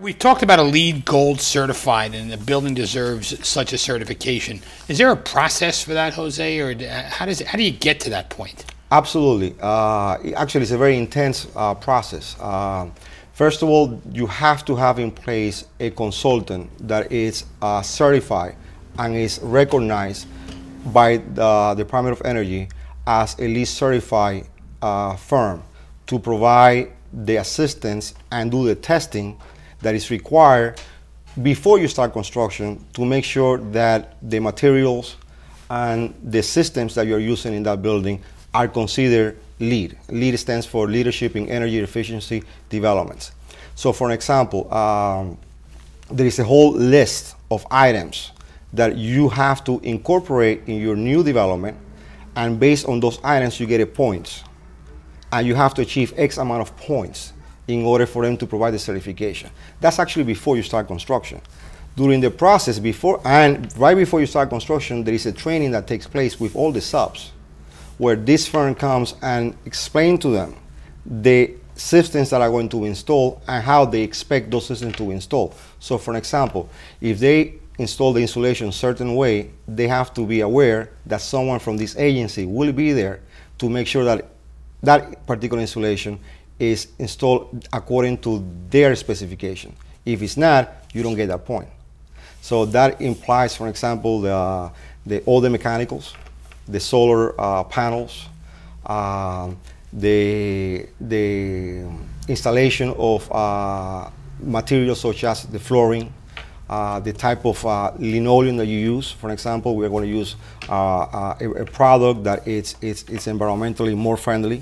We talked about a LEED Gold certified, and the building deserves such a certification. Is there a process for that, Jose, or how do you get to that point? Absolutely. Actually, it's a very intense process. First of all, you have to have in place a consultant that is certified and is recognized by the Department of Energy as a LEED certified firm to provide the assistance and do the testing that is required before you start construction to make sure that the materials and the systems that you're using in that building are considered LEED. LEED stands for Leadership in Energy Efficiency Developments. So for an example, there is a whole list of items that you have to incorporate in your new development, and based on those items you get a points. And you have to achieve X amount of points in order for them to provide the certification. That's actually before you start construction. During the process, right before you start construction, there is a training that takes place with all the subs, where this firm comes and explains to them the systems that are going to install and how they expect those systems to install. So for an example, if they install the insulation a certain way, they have to be aware that someone from this agency will be there to make sure that that particular insulation is installed according to their specification. If it's not, you don't get that point. So that implies, for example, all the mechanicals, the solar panels, the installation of materials such as the flooring, the type of linoleum that you use. For example, we're going to use a product that it's environmentally more friendly.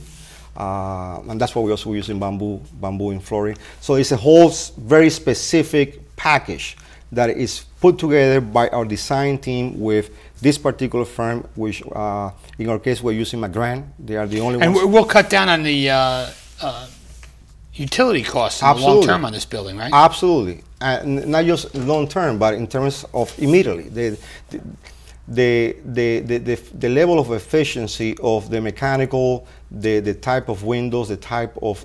And that's why we also use in bamboo in flooring. So it's a whole very specific package that is put together by our design team with this particular firm, which in our case we're using McGran. They are the only ones. And we'll cut down on the utility costs in the long term on this building, right? Absolutely. And not just long term, but in terms of immediately. The level of efficiency of the mechanical, the type of windows, the type of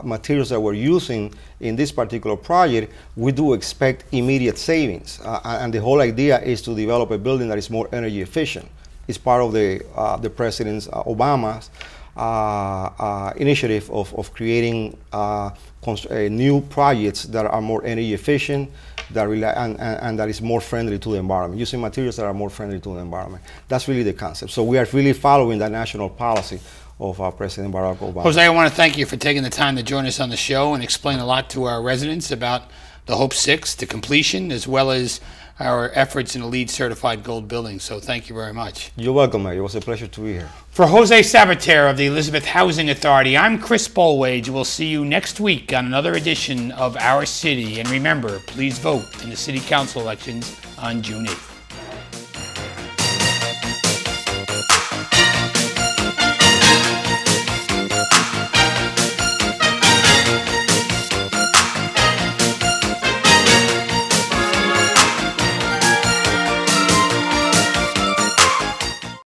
materials that we're using in this particular project, we do expect immediate savings. And the whole idea is to develop a building that is more energy efficient. It's part of the President Obama's initiative of creating new projects that are more energy efficient, and that is more friendly to the environment, using materials that are more friendly to the environment. That's really the concept. So we are really following that national policy of President Barack Obama. Jose, I want to thank you for taking the time to join us on the show and explain a lot to our residents about the Hope 6 to completion, as well as our efforts in a LEED certified gold building. So thank you very much. You're welcome, Mayor. It was a pleasure to be here. For Jose Sabater of the Elizabeth Housing Authority, I'm Chris Bolwage. We'll see you next week on another edition of Our City. And remember, please vote in the City Council elections on June 8th.